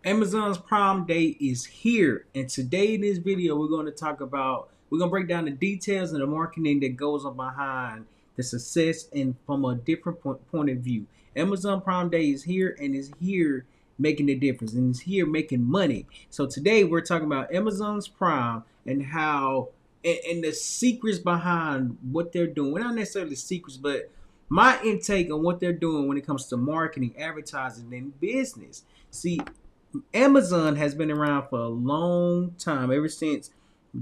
Amazon's Prime Day is here, and today in this video, we're going to break down the details and the marketing that goes on behind the success and from a different point of view. Amazon Prime Day is here and is here making a difference and is here making money. So today we're talking about Amazon's Prime and how and the secrets behind what they're doing. Well, not necessarily secrets, but my intake on what they're doing when it comes to marketing, advertising, and business. See, Amazon has been around for a long time, ever since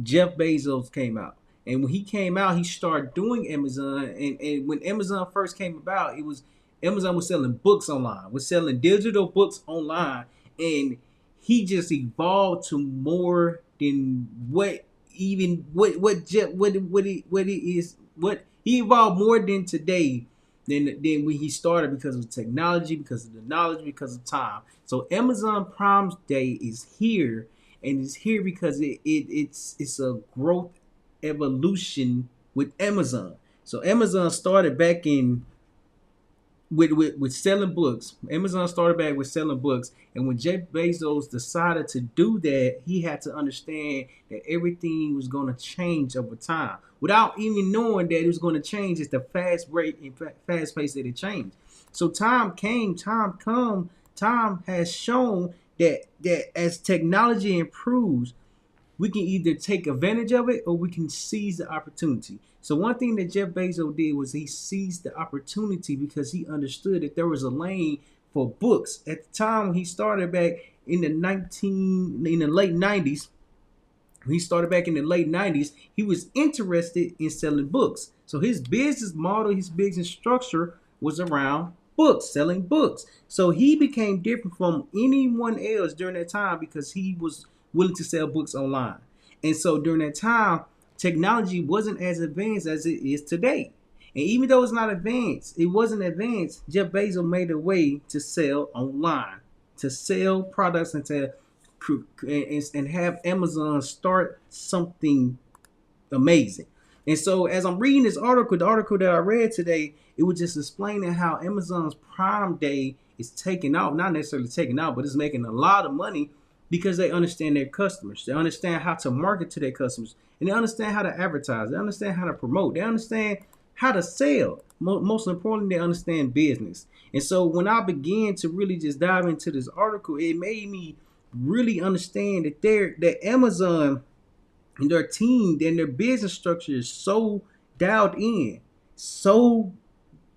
Jeff Bezos came out. And when he came out, he started doing Amazon. And when Amazon first came about, it was Amazon was selling books online, was selling digital books online, and he just evolved to more than what it is what he evolved more than today than when he started, because of technology, because of the knowledge, because of time. So Amazon Prime Day is here, and it's here because it's a growth evolution with Amazon. So Amazon started back in with selling books. Amazon started back with selling books, and when Jeff Bezos decided to do that, he had to understand that everything was going to change over time, without even knowing that it was going to change at the fast rate and fast pace that it changed. So time has shown that as technology improves, we can either take advantage of it or we can seize the opportunity. So one thing that Jeff Bezos did was he seized the opportunity because he understood that there was a lane for books. At the time when he started back in the late 90s, when he started back in the late 90s, he was interested in selling books. So his business model, his business structure was around books, selling books. So he became different from anyone else during that time because he was willing to sell books online. And so during that time, technology wasn't as advanced as it is today. And even though it's not advanced, it wasn't advanced. Jeff Bezos made a way to sell online, to sell products and have Amazon start something amazing. And so as I'm reading this article, the article that I read today, it was just explaining how Amazon's Prime Day is taking out, not necessarily taking out, but it's making a lot of money because they understand their customers. They understand how to market to their customers, and they understand how to advertise. They understand how to promote. They understand how to sell. Most importantly, they understand business. And so when I began to really just dive into this article, it made me really understand that Amazon and their team and their business structure is so dialed in, so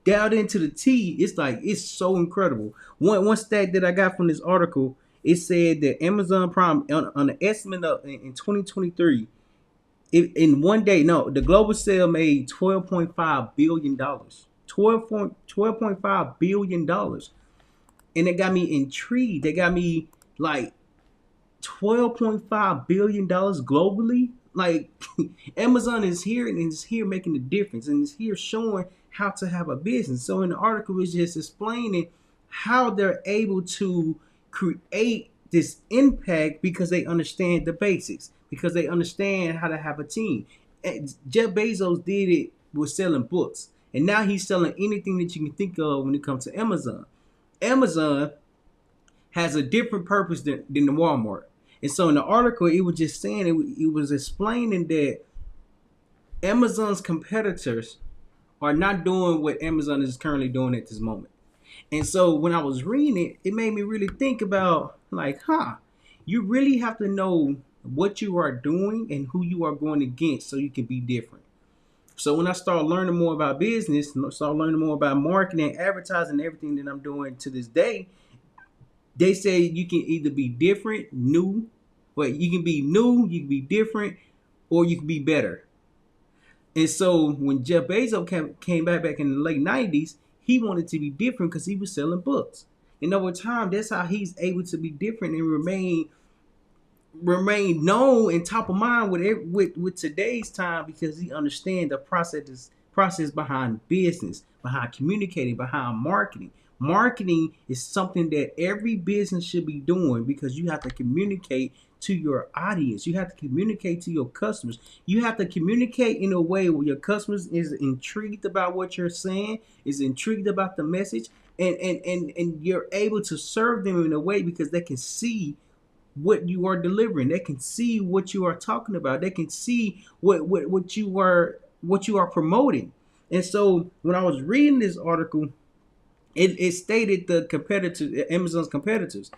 dialed into the T. It's like it's so incredible. One stat that I got from this article, it said that Amazon Prime on an estimate of in 2023, in one day, no, the global sale made $12.5 billion. 12.5 billion, and it got me intrigued. They got me like $12.5 billion globally. Like Amazon is here and is here making a difference and is here showing how to have a business. So in the article, it's just explaining how they're able to create this impact because they understand the basics, because they understand how to have a team. And Jeff Bezos did it with selling books, and now he's selling anything that you can think of when it comes to Amazon. Amazon has a different purpose than the Walmart. And so in the article, it was just saying, it was explaining that Amazon's competitors are not doing what Amazon is currently doing at this moment. And so when I was reading it, it made me really think about like, you really have to know what you are doing and who you are going against so you can be different. So when I started learning more about business, started learning more about marketing, advertising, everything that I'm doing to this day, they say you can either be different, new, but you can be new, you can be different, or you can be better. And so when Jeff Bezos came back in the late 90s, he wanted to be different because he was selling books. And over time, that's how he's able to be different and remain known and top of mind with today's time, because he understands the process behind business, behind communicating, behind marketing. Marketing is something that every business should be doing because you have to communicate to your audience. You have to communicate to your customers. You have to communicate in a way where your customers is intrigued about what you're saying, is intrigued about the message, and you're able to serve them in a way because they can see what you are delivering. They can see what you are talking about. They can see what you are promoting. And so when I was reading this article, it stated the competitors, Amazon's competitors.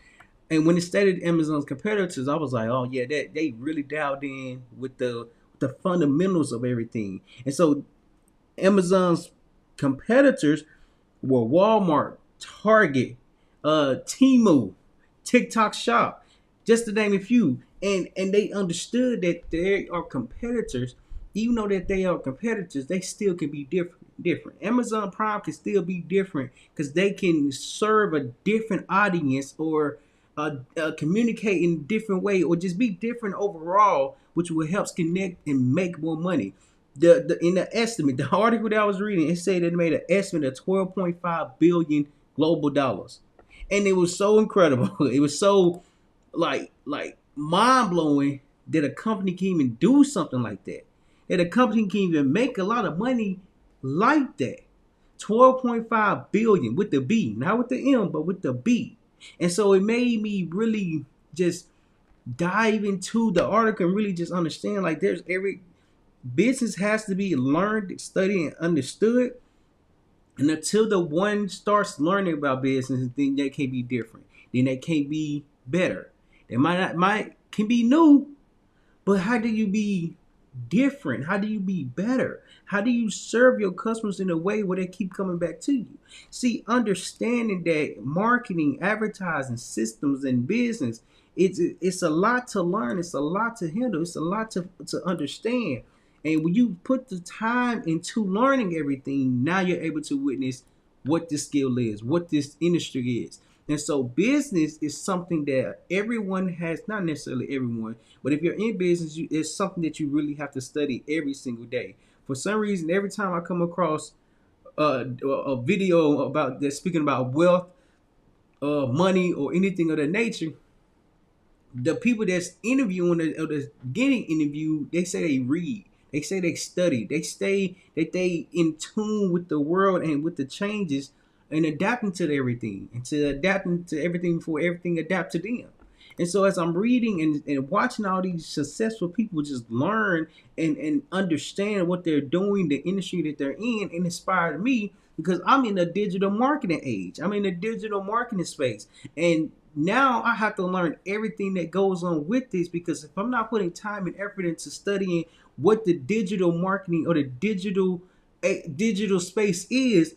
And when it stated Amazon's competitors, I was like, oh yeah, they really dialed in with the fundamentals of everything. And so Amazon's competitors were Walmart, Target, Temu, TikTok Shop, just to name a few. And they understood that they are competitors. Even though that they are competitors, they still can be different. Amazon Prime can still be different because they can serve a different audience or communicate in a different way or just be different overall, which will help connect and make more money. The in the estimate, the article that I was reading, it said it made an estimate of 12.5 billion global dollars, and it was so incredible. It was so like mind blowing that a company can even do something like that. That a company can even make a lot of money like that. 12.5 billion with the B, not with the M, but with the B. And so it made me really just dive into the article and really just understand like there's every business has to be learned, studied, and understood. And until the one starts learning about business, then they can be different. Then they can be better. They might can be new, but how do you be different? How do you be better? How do you serve your customers in a way where they keep coming back to you? See, understanding that marketing, advertising, systems, and business, it's a lot to learn. It's a lot to handle. It's a lot to understand. And when you put the time into learning everything, now you're able to witness what this skill is, what this industry is. And so business is something that everyone has, not necessarily everyone, but if you're in business, it's something that you really have to study every single day. For some reason, every time I come across a video about that speaking about wealth, money, or anything of that nature, the people that's interviewing or that's getting interviewed, they say they read. They say they study. They say that they in tune with the world and with the changes and adapting to everything and to adapting to everything before everything adapt to them. And so as I'm reading and watching all these successful people just learn and understand what they're doing, the industry that they're in, it inspired me because I'm in the digital marketing age. I'm in the digital marketing space. And now I have to learn everything that goes on with this because if I'm not putting time and effort into studying what the digital marketing or the digital space is,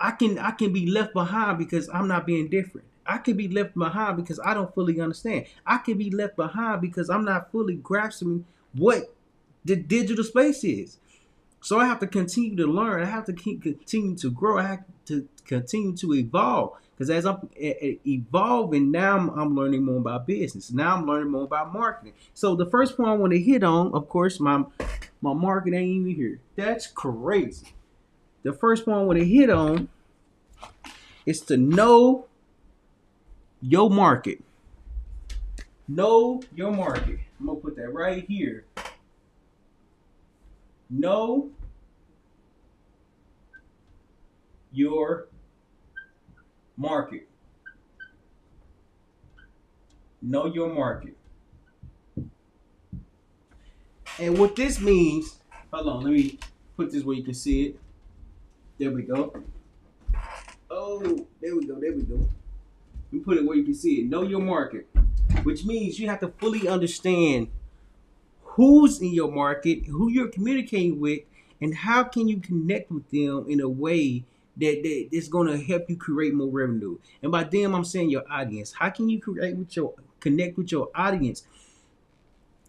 I can be left behind because I'm not being different. I can be left behind because I don't fully understand. I can be left behind because I'm not fully grasping what the digital space is. So I have to continue to learn. I have to continue to grow. I have to continue to evolve. Because as I'm evolving, now I'm learning more about business. Now I'm learning more about marketing. So the first point I want to hit on, of course, my market ain't even here. That's crazy. The first point I want to hit on is to know your market. Know your market. I'm going to put that right here. Know your market. Know your market. And what this means, hold on, let me put this where you can see it. There we go. Oh, there we go. Let me put it where you can see it. Know your market, which means you have to fully understand who's in your market, who you're communicating with, and how can you connect with them in a way that is going to help you create more revenue. And by them, I'm saying your audience. How can you connect with your audience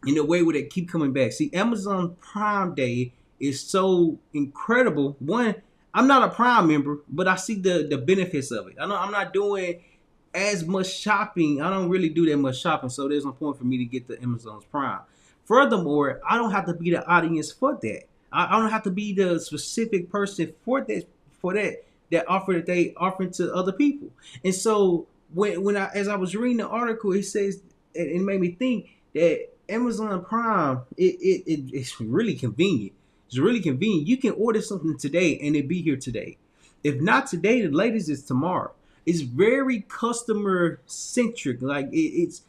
in a way where they keep coming back? See, Amazon Prime Day is so incredible. One, I'm not a Prime member, but I see the benefits of it. I'm not doing as much shopping. I don't really do that much shopping, so there's no point for me to get the Amazon's Prime. Furthermore, I don't have to be the audience for that. I don't have to be the specific person for that offer that they offering to other people. And so as I was reading the article, it says it made me think that Amazon Prime it's really convenient. It's really convenient. You can order something today and it be here today. If not today, the latest is tomorrow. It's very customer centric. Like it's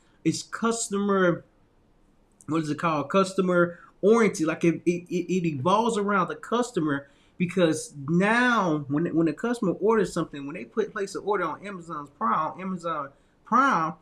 customer, what is it called? Customer oriented. Like it evolves around the customer, because now when the customer orders something, when they place an order on Amazon Prime,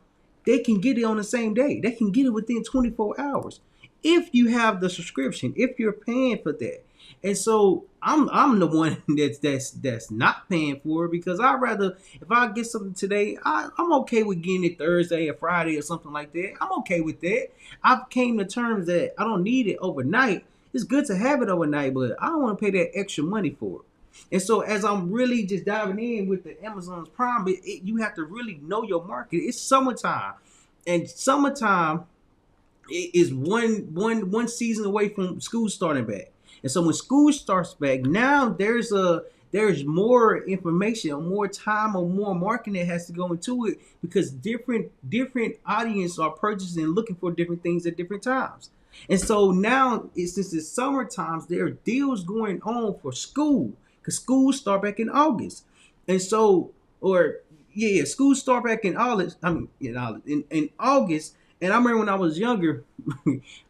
they can get it on the same day. They can get it within 24 hours if you have the subscription, if you're paying for that. And so I'm the one that's not paying for it, because I'd rather, if I get something today, I'm okay with getting it Thursday or Friday or something like that. I'm okay with that. I've came to terms that I don't need it overnight. It's good to have it overnight, but I don't want to pay that extra money for it. And so as I'm really just diving in with the Amazon's Prime, you have to really know your market. It's summertime, and summertime is one season away from school starting back. And so when school starts back, now there's more information or more time or more marketing that has to go into it, because different audience are purchasing and looking for different things at different times. And so now, since it's summer times, there are deals going on for school, because schools start back in August. And so, or yeah, schools start back in August. I mean, in August. And I remember when I was younger,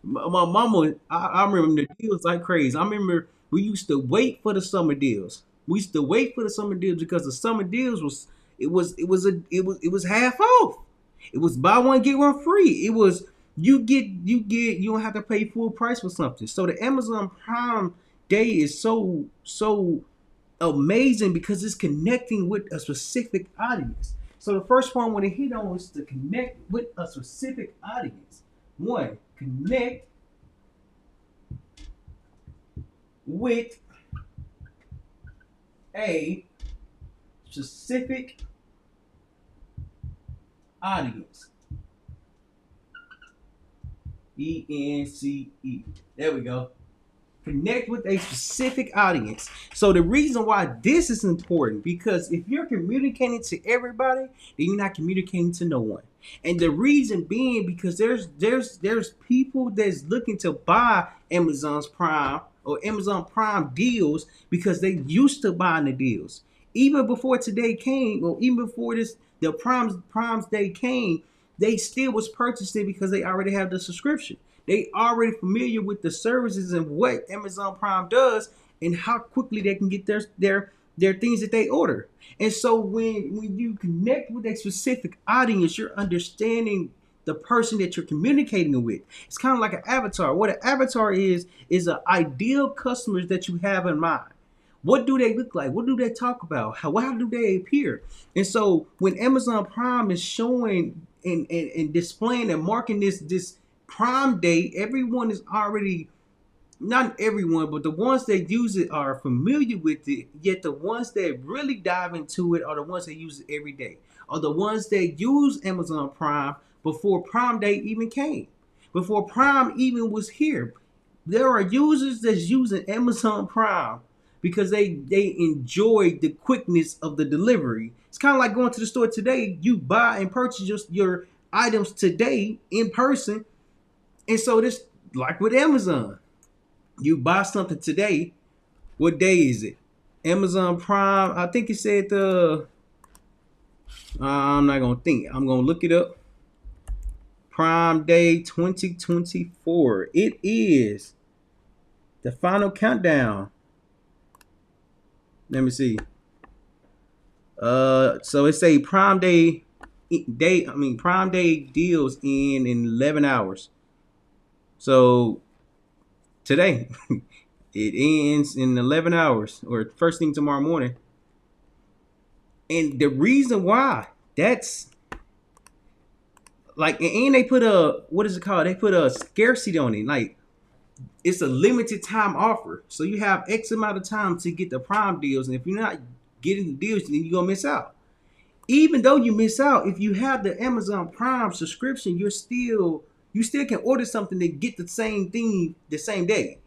my mama, I remember the deals like crazy. I remember we used to wait for the summer deals. We used to wait for the summer deals, because the summer deals was half off. It was buy one get one free. It was you don't have to pay full price for something. So the Amazon Prime Day is so amazing, because it's connecting with a specific audience. So the first one I want to hit on is to connect with a specific audience. One, connect with a specific audience. ENCE. There we go. Connect with a specific audience. So the reason why this is important, because if you're communicating to everybody, then you're not communicating to no one. And the reason being, because there's people that's looking to buy Amazon's Prime or Amazon Prime deals, because they used to buying the deals. Even before today came, or even before the Prime's Day came, they still was purchasing, because they already have the subscription. They already familiar with the services and what Amazon Prime does, and how quickly they can get their things that they order. And so when you connect with a specific audience, you're understanding the person that you're communicating with. It's kind of like an avatar. What an avatar is an ideal customers that you have in mind. What do they look like? What do they talk about? How do they appear? And so when Amazon Prime is showing and displaying and marking this Prime Day, everyone is already, not everyone, but the ones that use it are familiar with it. Yet the ones that really dive into it are the ones that use it every day, are the ones that use Amazon Prime before Prime Day even came, before Prime even was here. There are users that's using Amazon Prime because they enjoy the quickness of the delivery. It's kind of like going to the store today. You buy and purchase your items today in person. And so this, like with Amazon, you buy something today. What day is it? Amazon Prime, I think it said I'm not going to think. I'm going to look it up. Prime Day 2024. It is the final countdown. Let me see. So it say Prime Day Prime Day deals in 11 hours. So today it ends in 11 hours, or first thing tomorrow morning. And the reason why, that's like, and they put a, what is it called? They put a scarcity on it. Like, it's a limited time offer. So you have X amount of time to get the Prime deals. And if you're not getting the deals, then you're going to miss out. Even though you miss out, if you have the Amazon Prime subscription, you still can order something to get the same thing the same day.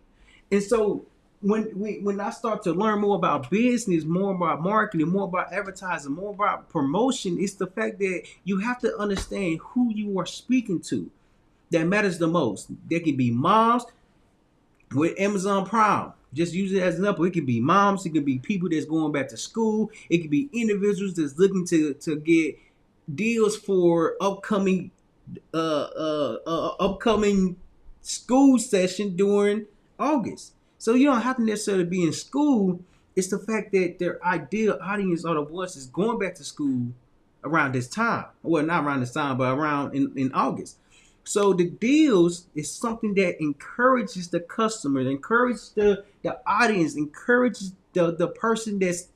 And so when I start to learn more about business, more about marketing, more about advertising, more about promotion, it's the fact that you have to understand who you are speaking to. That matters the most. There can be moms with Amazon Prime. Just use it as an example. It could be moms, it could be people that's going back to school, it could be individuals that's looking to get deals for upcoming school session during August. So you don't have to necessarily be in school. It's the fact that their ideal audience are the ones that's going back to school around this time. Well, not around this time, but around in August. So the deals is something that encourages the customer, encourages the audience, encourages the person that's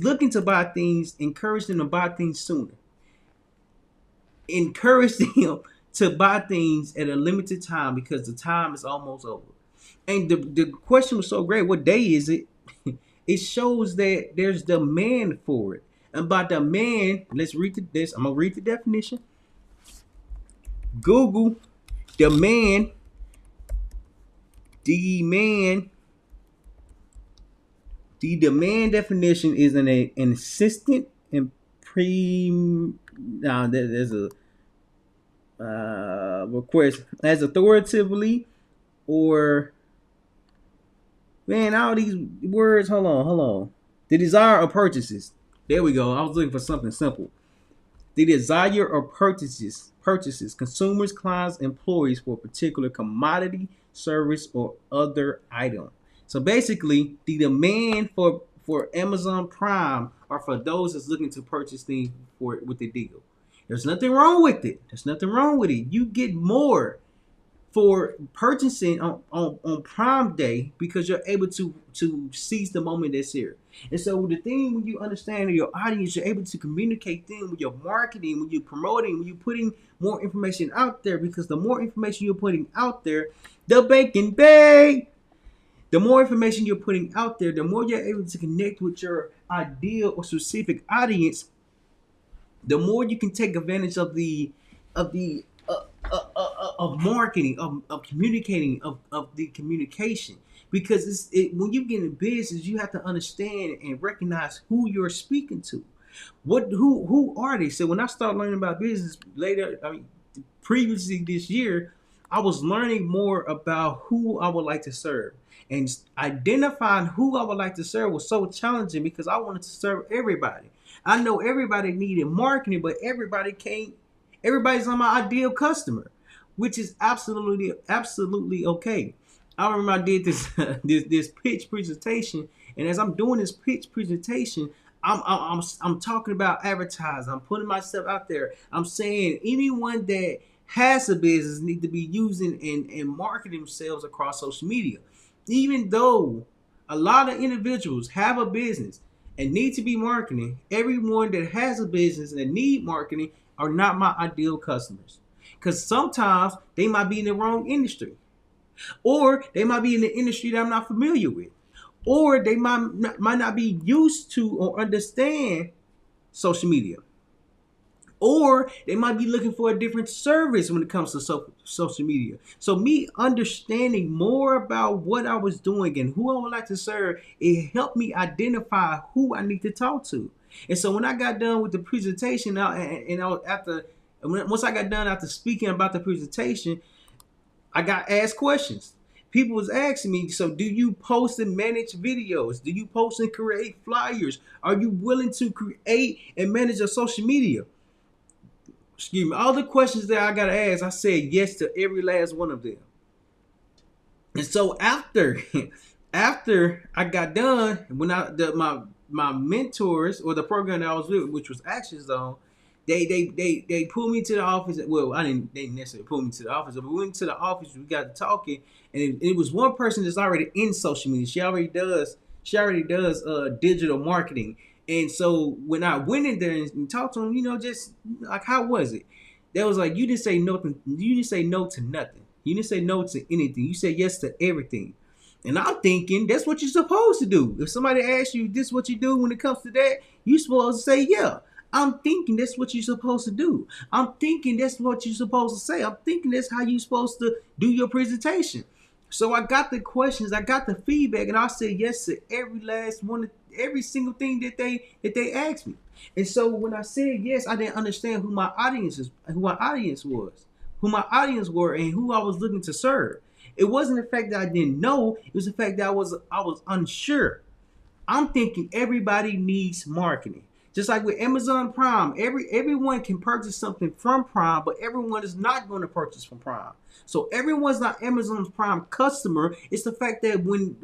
looking to buy things, encourage them to buy things sooner. Encourage them to buy things at a limited time because the time is almost over. And the question was so great. What day is it? It shows that there's demand for it. And by demand, let's read this. I'm gonna read the definition. Google demand. Demand. The demand definition is an insistent and now there's a request as authoritatively or man, all these words. Hold on. The desire of purchases. There we go. I was looking for something simple. The desire of purchases. Consumers, clients, employees for a particular commodity, service, or other item. So basically, the demand for Amazon Prime are for those that's looking to purchase things for with the deal. There's nothing wrong with it. You get more for purchasing on Prime Day because you're able to seize the moment that's here. And so the thing when you understand your audience, you're able to communicate them with your marketing, when you're promoting, when you're putting more information out there, because the more information you're putting out there, the bacon bay. The more information you're putting out there, the more you're able to connect with your ideal or specific audience, the more you can take advantage of the of marketing, of communicating, of the communication. Because when you get in business, you have to understand and recognize who you're speaking to. Who are they? So when I started learning about business later, previously this year, I was learning more about who I would like to serve. And identifying who I would like to serve was so challenging because I wanted to serve everybody. I know everybody needed marketing, but everybody can't. Everybody's not my ideal customer, which is absolutely okay. I remember I did this this pitch presentation, and as I'm doing this pitch presentation, I'm talking about advertising. I'm putting myself out there. I'm saying anyone that has a business need to be using and marketing themselves across social media. Even though a lot of individuals have a business and need to be marketing, everyone that has a business and need marketing are not my ideal customers. Because sometimes they might be in the wrong industry. Or they might be in the industry that I'm not familiar with. Or they might not be used to or understand social media. Or they might be looking for a different service when it comes to social media. So me understanding more about what I was doing and who I would like to serve, it helped me identify who I need to talk to. And so when I got done with the presentation, once I got done after speaking about the presentation, I got asked questions. People was asking me, so do you post and manage videos? Do you post and create flyers? Are you willing to create and manage your social media? Excuse me, all the questions that I got asked, I said yes to every last one of them. And so after I got done, when my mentors or the program that I was with, which was Action Zone, they pulled me to the office. Well, they didn't necessarily pull me to the office, but we went to the office. We got to talking, and it was one person that's already in social media. She already does digital marketing. And so when I went in there and talked to him, just like, how was it? They was like, you didn't say no to nothing. You didn't say no to anything. You said yes to everything. And I'm thinking that's what you're supposed to do. If somebody asks you this what you do when it comes to that, you're supposed to say yeah. I'm thinking that's what you're supposed to do. I'm thinking that's what you're supposed to say. I'm thinking that's how you're supposed to do your presentation. So I got the questions, I got the feedback, and I said yes to every last one, every single thing that they asked me. And so when I said yes, I didn't understand who my audience was, who my audience were, and who I was looking to serve. It wasn't the fact that I didn't know. It was the fact that I was unsure. I'm thinking everybody needs marketing. Just like with Amazon Prime, everyone can purchase something from Prime, but everyone is not going to purchase from Prime. So everyone's not Amazon's Prime customer. It's the fact that when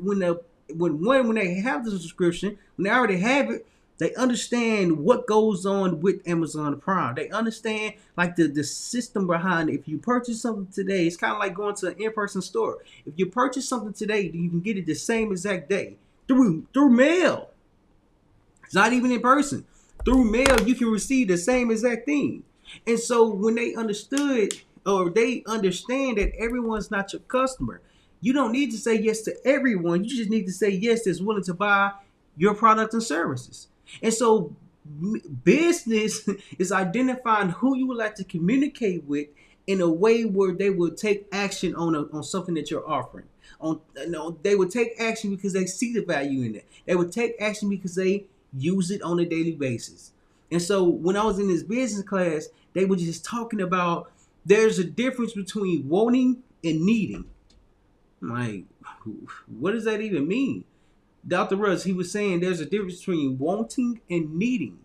they have the subscription, when they already have it, they understand what goes on with Amazon Prime. They understand like the system behind it. If you purchase something today, it's kind of like going to an in-person store. If you purchase something today, you can get it the same exact day through mail. It's not even in person. Through mail, you can receive the same exact thing. And so when they understood or they understand that everyone's not your customer, you don't need to say yes to everyone. You just need to say yes that's willing to buy your product and services. And so business is identifying who you would like to communicate with in a way where they will take action on something that you're offering. They would take action because they see the value in it. They would take action because they use it on a daily basis. And so when I was in this business class, they were just talking about there's a difference between wanting and needing. I'm like, what does that even mean? Dr. Russ, he was saying there's a difference between wanting and needing.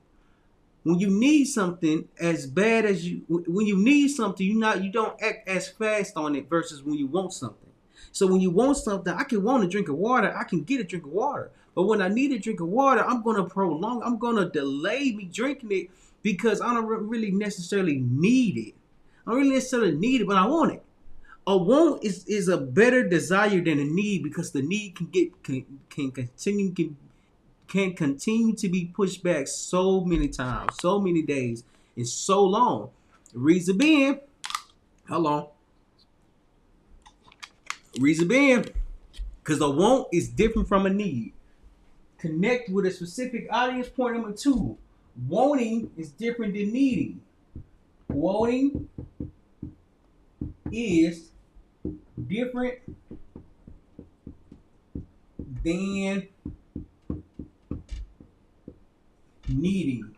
When you need something as bad as when you need something, you don't act as fast on it versus when you want something. So when you want something, I can want a drink of water, I can get a drink of water. But when I need a drink of water, I'm going to delay me drinking it because I don't really necessarily need it. I don't really necessarily need it, but I want it. A want is a better desire than a need because the need can continue to be pushed back so many times, so many days, and so long. The reason being, how long? Reason being, because a want is different from a need. Connect with a specific audience. Point number 2. Wanting is different than needing. Wanting is different than needing.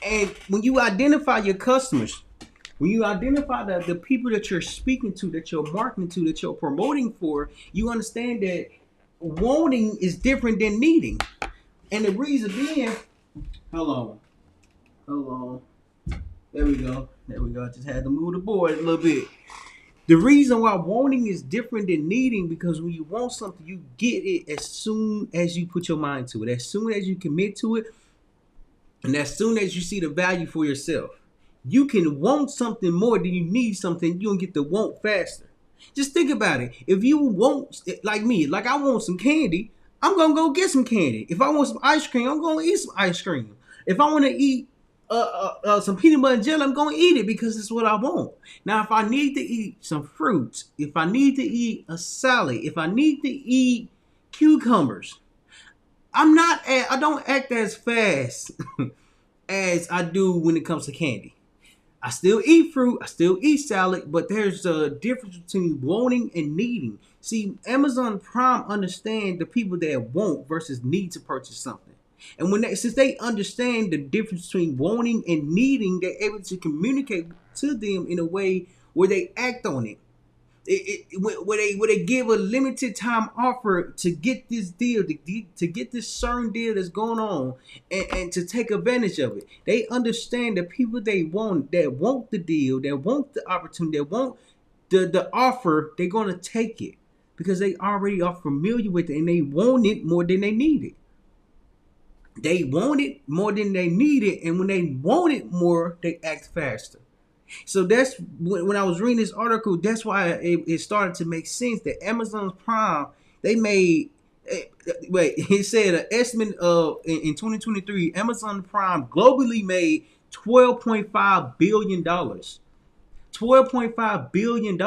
And when you identify your customers, when you identify the people that you're speaking to, that you're marketing to, that you're promoting for, you understand that wanting is different than needing. And the reason being, hold on. There we go. I just had to move the board a little bit. The reason why wanting is different than needing, because when you want something, you get it as soon as you put your mind to it, as soon as you commit to it, and as soon as you see the value for yourself. You can want something more than you need something. You don't get the want faster. Just think about it. If you want, like me, like I want some candy, I'm going to go get some candy. If I want some ice cream, I'm going to eat some ice cream. If I want to eat some peanut butter and jelly, I'm going to eat it because it's what I want. Now, if I need to eat some fruits, if I need to eat a salad, if I need to eat cucumbers, I don't act as fast as I do when it comes to candy. I still eat fruit, I still eat salad, but there's a difference between wanting and needing. See, Amazon Prime understand the people that want versus need to purchase something. And since they understand the difference between wanting and needing, they're able to communicate to them in a way where they act on it. Where they give a limited time offer to get this deal, to get this certain deal that's going on, and to take advantage of it. They understand the people that want the deal, that want the opportunity, that want the offer, they're going to take it because they already are familiar with it and they want it more than they need it. They want it more than they need it, and when they want it more, they act faster. So that's when I was reading this article, that's why it started to make sense that Amazon Prime, they made, it said an estimate of, in 2023, Amazon Prime globally made $12.5 billion. $12.5 billion.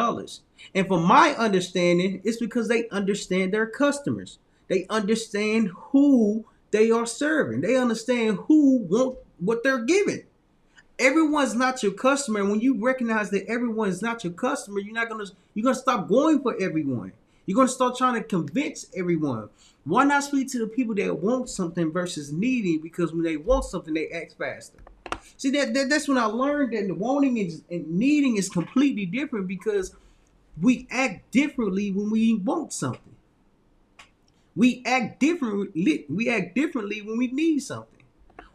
And from my understanding, it's because they understand their customers. They understand who they are serving. They understand who want what they're giving. Everyone's not your customer. And when you recognize that everyone is not your customer, you're gonna stop going for everyone. You're gonna start trying to convince everyone. Why not speak to the people that want something versus needing? Because when they want something, they act faster. See, that's when I learned that the wanting and needing is completely different, because we act differently when we want something. We act differently. We act differently when we need something.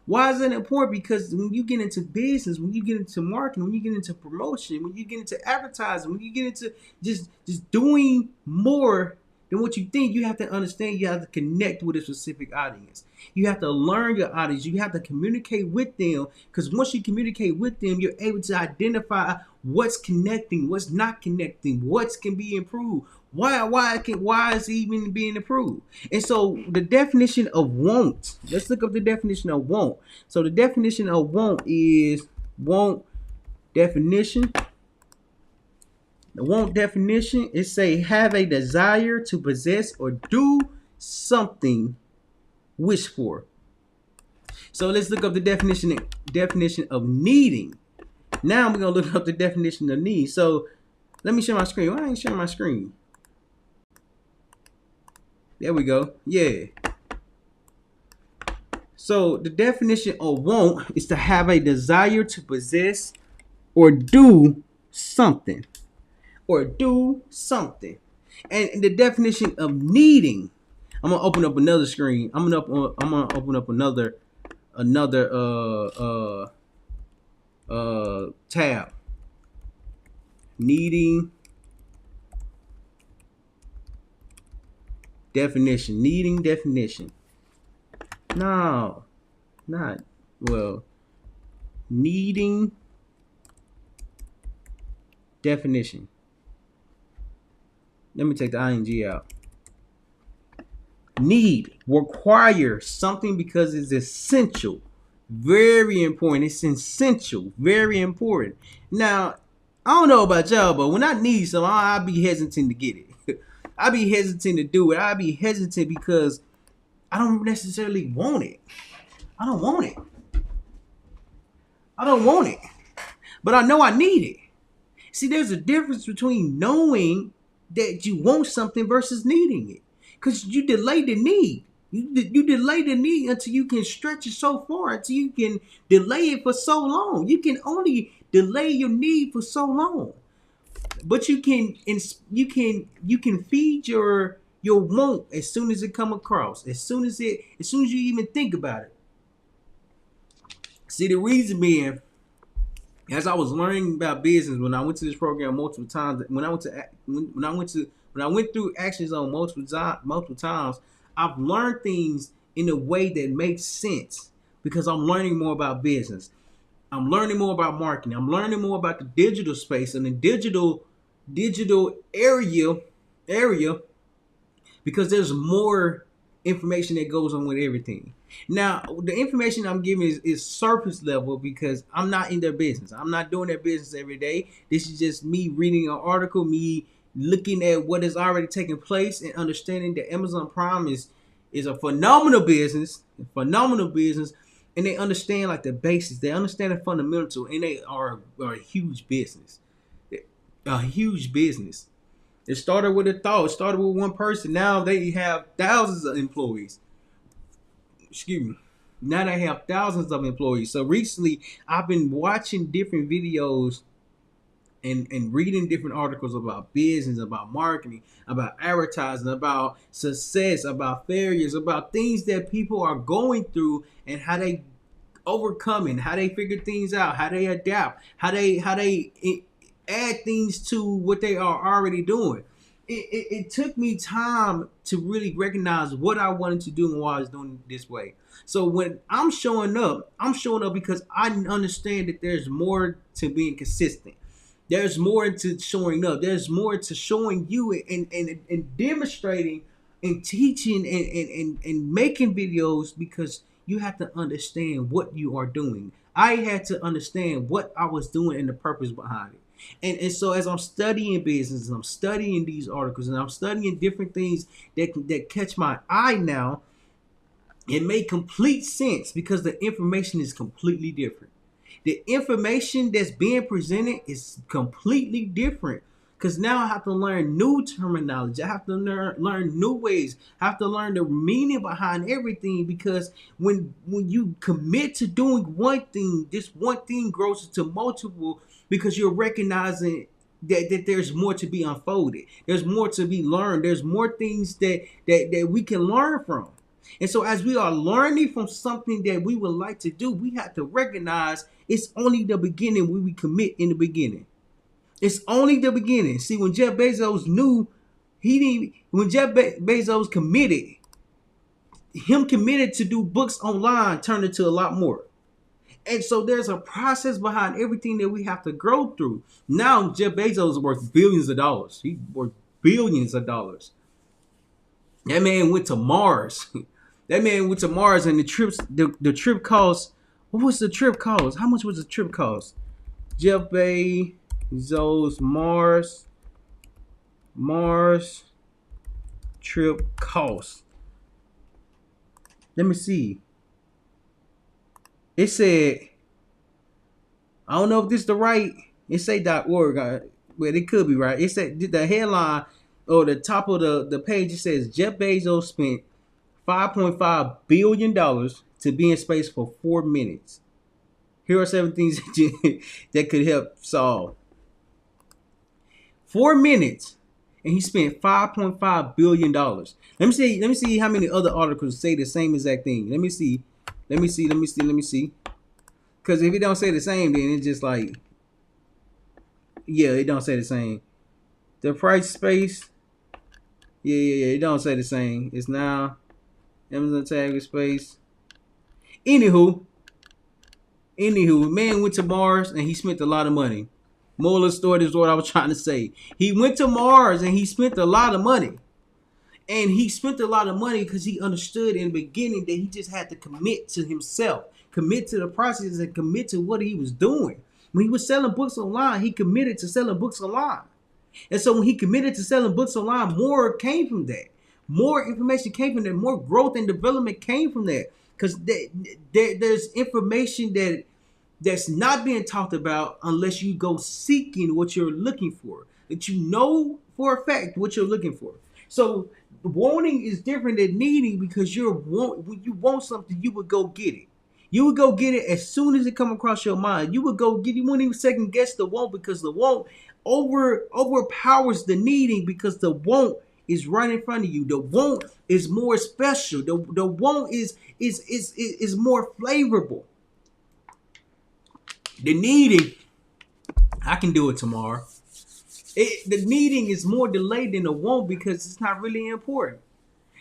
Why is that important? Because when you get into business, when you get into marketing, when you get into promotion, when you get into advertising, when you get into just doing more than what you think, you have to understand, you have to connect with a specific audience. You have to learn your audience. You have to communicate with them, because once you communicate with them, you're able to identify what's connecting, what's not connecting, what can be improved. Why is it even being improved? And so the definition of want, let's look up the definition of want. So the definition of want is want definition. The want definition is say have a desire to possess or do something wish for. So let's look up the definition of needing. Now we're gonna look up the definition of need. So let me share my screen. Why I ain't sharing my screen? There we go. Yeah. So the definition of want is to have a desire to possess or do something. Or do something. And the definition of needing, I'm gonna open up another screen. I'm gonna open up another tab. Needing definition. Needing definition. No, not well. Needing definition. Let me take the ing out. Need, require something because it's essential. Very important. It's essential. Very important. Now, I don't know about y'all, but when I need something, I'll be hesitant to get it. I'll be hesitant to do it. I'll be hesitant because I don't necessarily want it. I don't want it. I don't want it. But I know I need it. See, there's a difference between knowing that you want something versus needing it. Because you delay the need. You delay the need until you can stretch it so far, until you can delay it for so long. You can only delay your need for so long. But you can feed your want as soon as it come across. As soon as you even think about it. See, the reason being, as I was learning about business, when I went to this program multiple times, when I went through actions on multiple times, I've learned things in a way that makes sense because I'm learning more about business. I'm learning more about marketing. I'm learning more about the digital space and the digital area because there's more information that goes on with everything. Now, the information I'm giving is surface level because I'm not in their business. I'm not doing their business every day. This is just me reading an article, me looking at what has already taken place and understanding that Amazon Prime is a phenomenal business, and they understand like the basics. They understand the fundamental, and they are a huge business. A huge business. It started with a thought. It started with one person. Now they have thousands of employees. Excuse me. Now they have thousands of employees. So recently, I've been watching different videos and reading different articles about business, about marketing, about advertising, about success, about failures, about things that people are going through and how they overcoming, how they figure things out, how they adapt, how they add things to what they are already doing. It took me time to really recognize what I wanted to do and why I was doing it this way. So when I'm showing up because I understand that there's more to being consistent. There's more to showing up. There's more to showing you and demonstrating and teaching and making videos because you have to understand what you are doing. I had to understand what I was doing and the purpose behind it. And so as I'm studying business and I'm studying these articles and I'm studying different things that catch my eye now, it made complete sense because the information is completely different. The information that's being presented is completely different Because now I have to learn new terminology. I have to learn new ways. I have to learn the meaning behind everything. Because when you commit to doing one thing, this one thing grows into multiple because you're recognizing that there's more to be unfolded. There's more to be learned. There's more things that we can learn from. And so as we are learning from something that we would like to do, we have to recognize it's only the beginning when we commit in the beginning. It's only the beginning. See, when Jeff Bezos knew, when Jeff Bezos committed, him committed to do books online turned into a lot more. And so there's a process behind everything that we have to grow through. Now Jeff Bezos is worth billions of dollars. He worth billions of dollars. That man went to Mars. That man went to Mars, and the trip cost. What was the trip cost? How much was the trip cost? Jeff Bezos Mars trip cost. Let me see. It said, I don't know if this is the right. It say .org, but it could be right. It said the headline or the top of the page. It says Jeff Bezos spent $5.5 billion to be in space for 4 minutes. Here are 7 things that could help solve. 4 minutes, and he spent $5.5 billion. Let me see how many other articles say the same exact thing. Let me see. Because if it don't say the same, then it's just like, yeah, it don't say the same. The price space, yeah, it don't say the same. It's now Amazon tag space. Anywho, man went to Mars and he spent a lot of money. Moral of the story is what I was trying to say. He went to Mars and he spent a lot of money. And he spent a lot of money because he understood in the beginning that he just had to commit to himself, commit to the process, and commit to what he was doing. When he was selling books online, he committed to selling books online. And so when he committed to selling books online, more came from that. More information came from that. More growth and development came from that. Because there's information that's not being talked about unless you go seeking what you're looking for. That you know for a fact what you're looking for. So wanting is different than needing, because when you want something, you would go get it. You would go get it as soon as it come across your mind. You would go get it. You wouldn't even second guess the want, because the want overpowers the needing, because the want is right in front of you. The want is more special. The want is more flavorful. The needing, I can do it tomorrow. The needing is more delayed than the want, because it's not really important.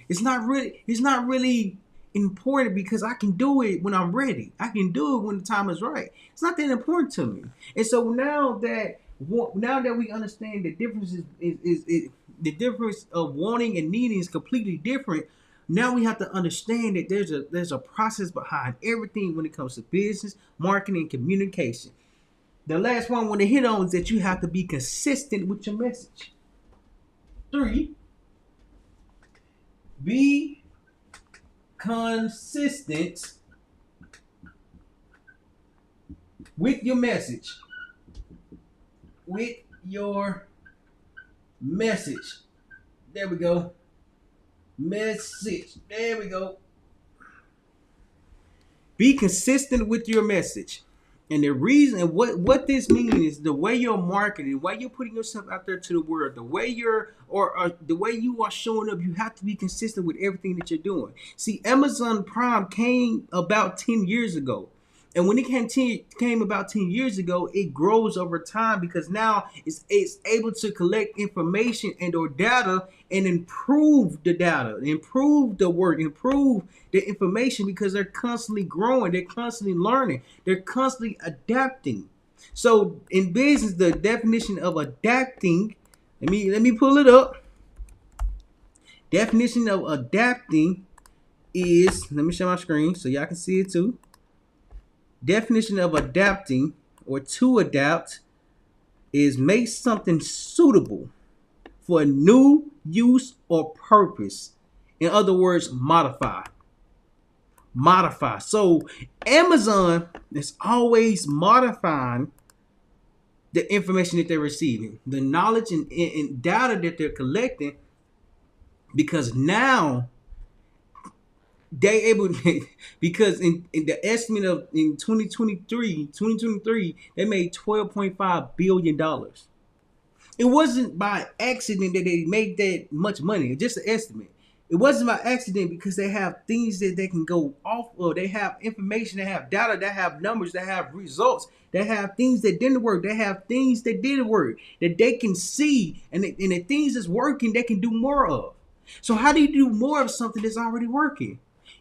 It's not really important because I can do it when I'm ready. I can do it when the time is right. It's not that important to me. And so now that we understand the difference is the difference of wanting and needing is completely different. Now we have to understand that there's a process behind everything when it comes to business, marketing, and communication. The last one I want to hit on is that you have to be consistent with your message. 3, be consistent with your message. There we go. Message. There we go. Be consistent with your message. And the reason, what this means is the way you're marketing, the way you're putting yourself out there to the world, the way the way you are showing up, you have to be consistent with everything that you're doing. See, Amazon Prime came about 10 years ago. And when it came about 10 years ago, it grows over time, because now it's able to collect information and or data and improve the data, improve the work, improve the information, because they're constantly growing, they're constantly learning, they're constantly adapting. So in business, the definition of adapting, let me pull it up. Definition of adapting is, let me share my screen so y'all can see it too. Definition of adapting, or to adapt, is make something suitable for a new use or purpose. In other words, modify. So Amazon is always modifying the information that they're receiving, the knowledge and data that they're collecting, because now they able because in the estimate of in 2023 they made $12.5 billion. It wasn't by accident that they made that much money. It's just an estimate. It wasn't by accident because they have things that they can go off of. They have information, they have data, they have numbers, they have results, they have things that didn't work, they have things that did work that they can see, and the things that's working they can do more of. So how do you do more of something that's already working?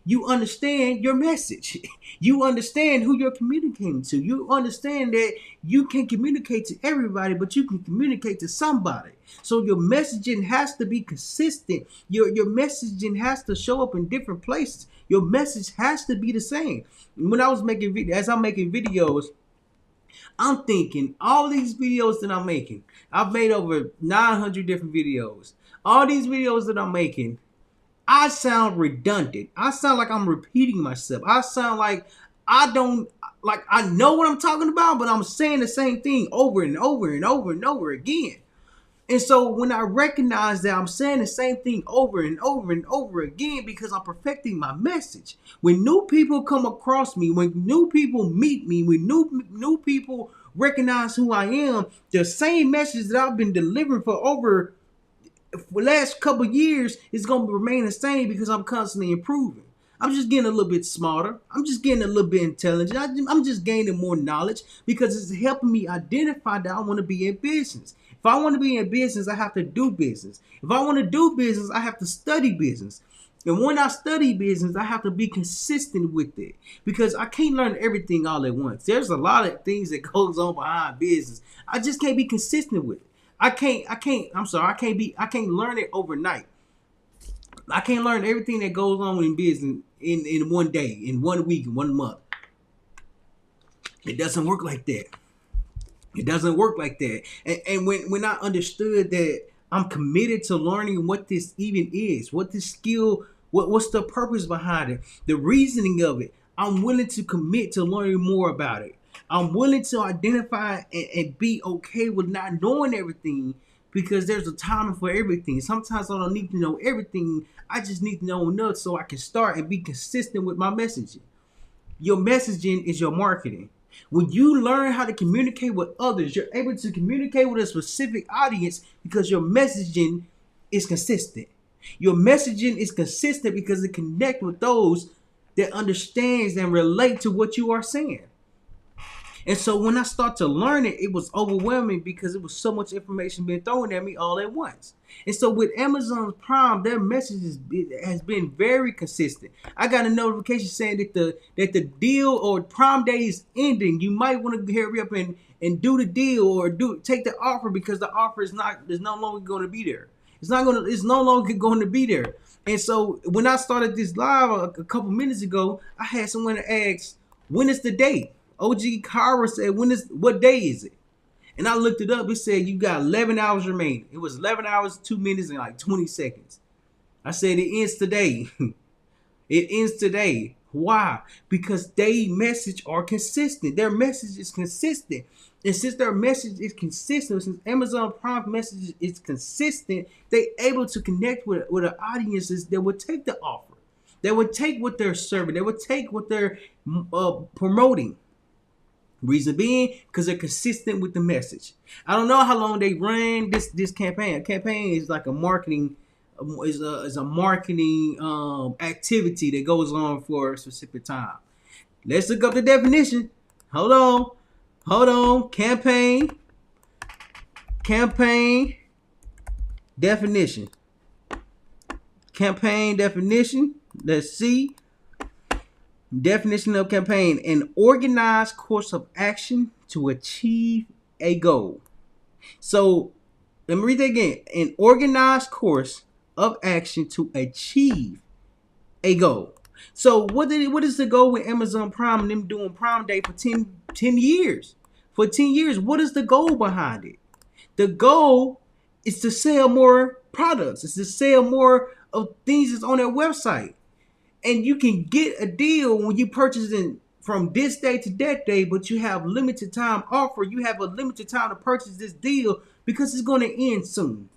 You understand your message. You understand who you're communicating to. You understand that you can communicate to everybody, but you can communicate to somebody. So your messaging has to be consistent. Your messaging has to show up in different places. Your message has to be the same. When I was making videos, as I'm making videos, I'm thinking all these videos that I'm making, I've made over 900 different videos. All these videos that I'm making, I sound redundant. I sound like I'm repeating myself. I sound like I don't, like I know what I'm talking about, but I'm saying the same thing over and over and over and over again. And so when I recognize that I'm saying the same thing over and over and over again because I'm perfecting my message. When new people come across me, when new people meet me, when new people recognize who I am, the same message that I've been delivering for the last couple years is going to remain the same because I'm constantly improving. I'm just getting a little bit smarter. I'm just getting a little bit intelligent. I'm just gaining more knowledge because it's helping me identify that I want to be in business. If I want to be in business, I have to do business. If I want to do business, I have to study business. And when I study business, I have to be consistent with it because I can't learn everything all at once. There's a lot of things that goes on behind business. I just can't be consistent with it. I can't learn it overnight. I can't learn everything that goes on in business in one day, in 1 week, in 1 month. It doesn't work like that. It doesn't work like that. And when I understood that I'm committed to learning what this even is, what this skill, what's the purpose behind it, the reasoning of it, I'm willing to commit to learning more about it. I'm willing to identify and be okay with not knowing everything because there's a timing for everything. Sometimes I don't need to know everything. I just need to know enough so I can start and be consistent with my messaging. Your messaging is your marketing. When you learn how to communicate with others, you're able to communicate with a specific audience because your messaging is consistent. Your messaging is consistent because it connects with those that understands and relate to what you are saying. And so when I start to learn it, it was overwhelming because it was so much information being thrown at me all at once. And so with Amazon Prime, their message has been very consistent. I got a notification saying that the deal or Prime Day is ending. You might want to hurry up and do the deal or take the offer because the offer is no longer going to be there. It's no longer going to be there. And so when I started this live a couple minutes ago, I had someone to ask, when is the date? OG Kara said, what day is it? And I looked it up. It said you got 11 hours remaining. It was 11 hours, 2 minutes, and like 20 seconds. I said it ends today. It ends today. Why? Because they message are consistent. Their message is consistent. And since their message is consistent, since Amazon Prime message is consistent, they able to connect with the audiences that would take the offer. They would take what they're serving. They would take what they're promoting. Reason being, because they're consistent with the message. I don't know how long they ran this campaign. A campaign is like a marketing, is a marketing activity that goes on for a specific time. Let's look up the definition. Hold on. Campaign definition. Campaign definition. Let's see. Definition of campaign: an organized course of action to achieve a goal. So let me read that again. An organized course of action to achieve a goal. So what is the goal with Amazon Prime and them doing Prime Day for 10 years? For 10 years, what is the goal behind it? The goal is to sell more products. It's to sell more of things that's on their website. And you can get a deal when you purchase in from this day to that day, but you have limited time offer. You have a limited time to purchase this deal because it's going to end soon.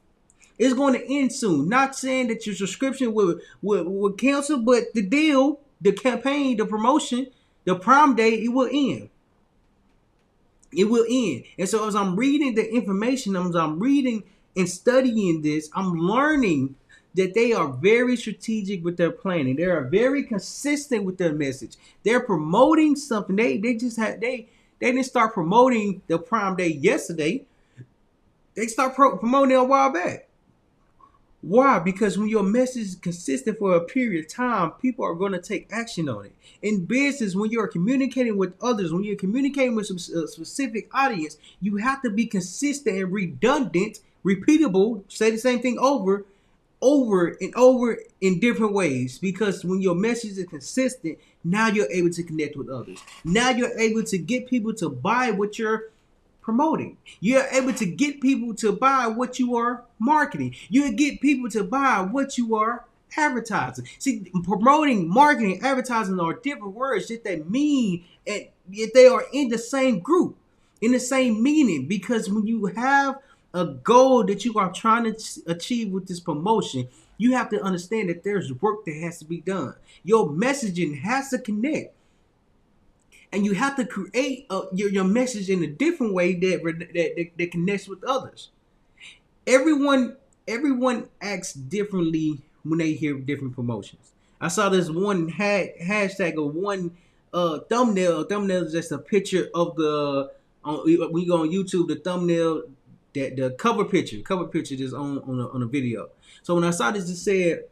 It's going to end soon. Not saying that your subscription will cancel, but the deal, the campaign, the promotion, the Prime Day, it will end. It will end. And so as I'm reading the information, as I'm reading and studying this, I'm learning that they are very strategic with their planning. They are very consistent with their message. They're promoting something. They didn't start promoting the Prime Day yesterday. They start promoting it a while back. Why? Because when your message is consistent for a period of time, people are going to take action on it. In business, when you're communicating with others, when you're communicating with a specific audience, you have to be consistent and redundant, repeatable, say the same thing over and over in different ways. Because when your message is consistent, now you're able to connect with others. Now you're able to get people to buy what you're promoting. You're able to get people to buy what you are marketing. You get people to buy what you are advertising. See, promoting, marketing, advertising are different words, yet they mean, and yet they are in the same group, in the same meaning. Because when you have a goal that you are trying to achieve with this promotion, you have to understand that there's work that has to be done. Your messaging has to connect. And you have to create your message in a different way that connects with others. Everyone acts differently when they hear different promotions. I saw this one hashtag or one thumbnail. A thumbnail is just a picture of the when you go on YouTube, the thumbnail, that the cover picture is on a video. So when I saw this, it said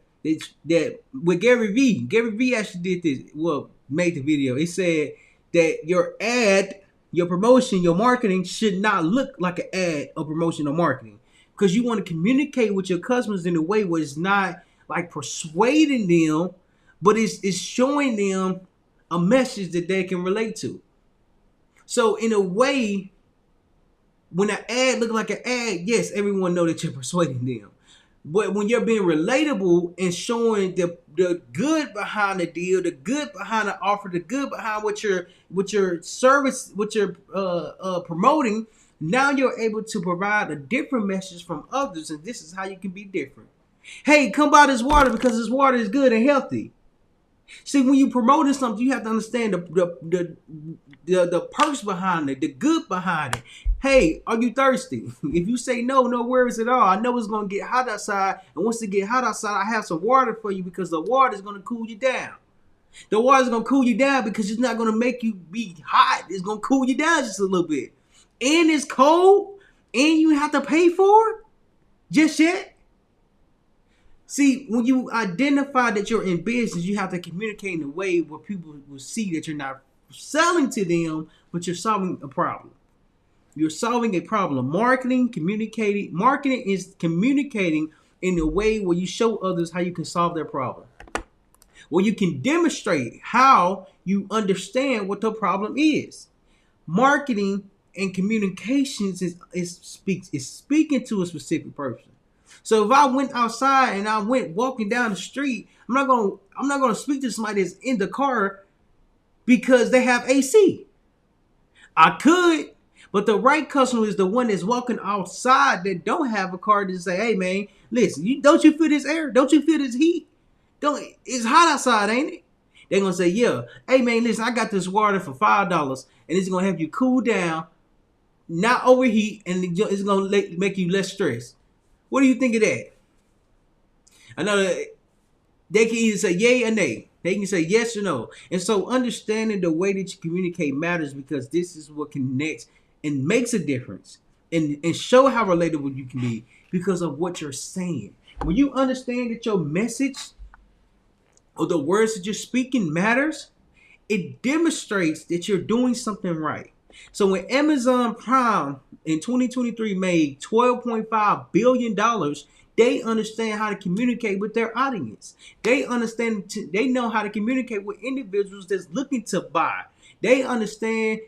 that with Gary Vee actually did this. Well, made the video. It said that your ad, your promotion, your marketing should not look like an ad or promotion or marketing, because you want to communicate with your customers in a way where it's not like persuading them, but it's showing them a message that they can relate to. So in a way, when an ad looks like an ad, yes, everyone know that you're persuading them. But when you're being relatable and showing the good behind the deal, the good behind the offer, the good behind what your service, what you're promoting, now you're able to provide a different message from others, and this is how you can be different. Hey, come buy this water because this water is good and healthy. See, when you promoting something, you have to understand the perks behind it, the good behind it. Hey, are you thirsty? If you say no worries at all. I know it's going to get hot outside, and once it get hot outside, I have some water for you, because the water is going to cool you down. The water is going to cool you down because it's not going to make you be hot. It's going to cool you down just a little bit. And it's cold, and you have to pay for it just yet. See, when you identify that you're in business, you have to communicate in a way where people will see that you're not selling to them, but you're solving a problem. You're solving a problem. Marketing is communicating in a way where you show others how you can solve their problem. Where you can demonstrate how you understand what the problem is. Marketing and communications is speaking to a specific person. So if I went outside and I went walking down the street, I'm not gonna speak to somebody that's in the car because they have AC. I could, but the right customer is the one that's walking outside that don't have a car to say, "Hey man, listen, don't you feel this air? Don't you feel this heat? It's hot outside, ain't it?" They're gonna say, "Yeah, hey man, listen, I got this water for $5, and it's gonna help you cool down, not overheat, and it's gonna make you less stressed." What do you think of that? I know that they can either say yay or nay. They can say yes or no. And so understanding the way that you communicate matters, because this is what connects and makes a difference, and show how relatable you can be because of what you're saying. When you understand that your message or the words that you're speaking matters, it demonstrates that you're doing something right. So when Amazon Prime in 2023 made $12.5 billion, they understand how to communicate with their audience. They know how to communicate with individuals that's looking to buy. They understand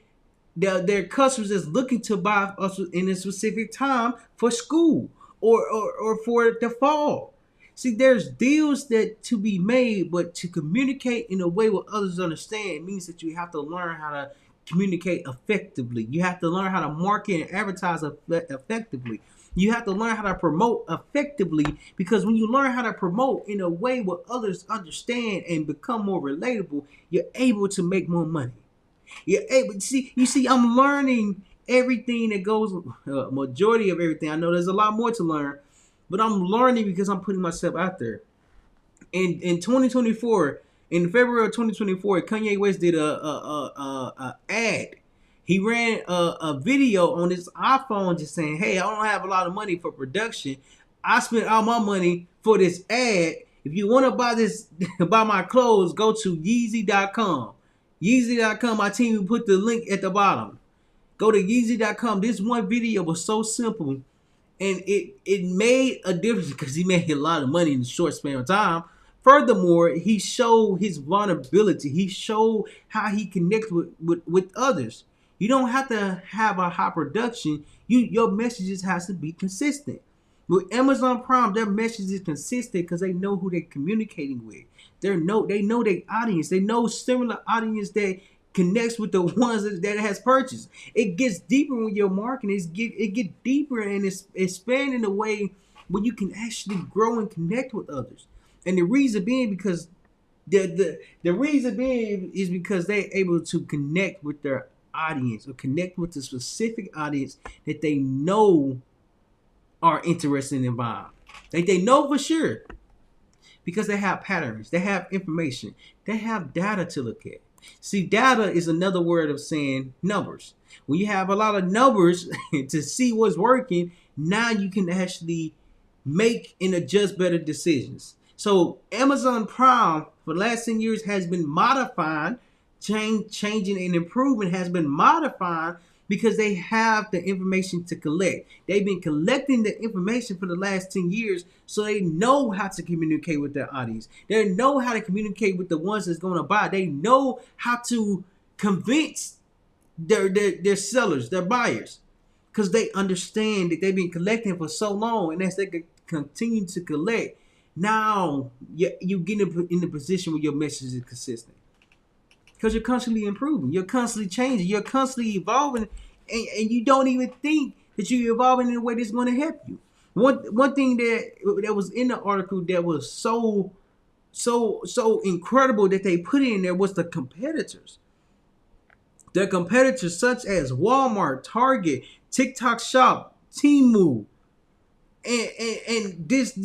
their customers that's looking to buy in a specific time for school or for the fall. See, there's deals that to be made, but to communicate in a way where others understand means that you have to learn how to communicate effectively. You have to learn how to market and advertise effectively. You have to learn how to promote effectively, because when you learn how to promote in a way where others understand and become more relatable, you're able to make more money. You're able to see. You see, I'm learning everything that goes, majority of everything. I know there's a lot more to learn, but I'm learning because I'm putting myself out there. In 2024, in February of 2024, Kanye West did a ad. He ran a video on his iPhone just saying, "Hey, I don't have a lot of money for production. I spent all my money for this ad. If you want to buy this, buy my clothes, go to Yeezy.com. Yeezy.com. My team will put the link at the bottom. Go to Yeezy.com. This one video was so simple, and it made a difference because he made a lot of money in a short span of time. Furthermore, he showed his vulnerability. He showed how he connects with others. You don't have to have a high production. Your messages has to be consistent. With Amazon Prime, their message is consistent because they know who they're communicating with. They know their audience. They know similar audience that connects with the ones that it has purchased. It gets deeper when you're marketing. It get deeper and it's expand in a way where you can actually grow and connect with others. And the reason being because the reason being is because they're able to connect with their audience or connect with the specific audience that they know are interested in buying. Like they know for sure because they have patterns, they have information, they have data to look at. See, data is another word of saying numbers. When you have a lot of numbers to see what's working, now you can actually make and adjust better decisions. So Amazon Prime for the last 10 years has been modified, changing and improving has been modified because they have the information to collect. They've been collecting the information for the last 10 years, so they know how to communicate with their audience. They know how to communicate with the ones that's going to buy. They know how to convince their sellers, their buyers, because they understand that they've been collecting for so long, and as they continue to collect, now you get in the position where your message is consistent. Because you're constantly improving, you're constantly changing, you're constantly evolving, and you don't even think that you're evolving in a way that's going to help you. One thing that was in the article that was so incredible that they put in there was the competitors. The competitors such as Walmart, Target, TikTok Shop, Temu, and this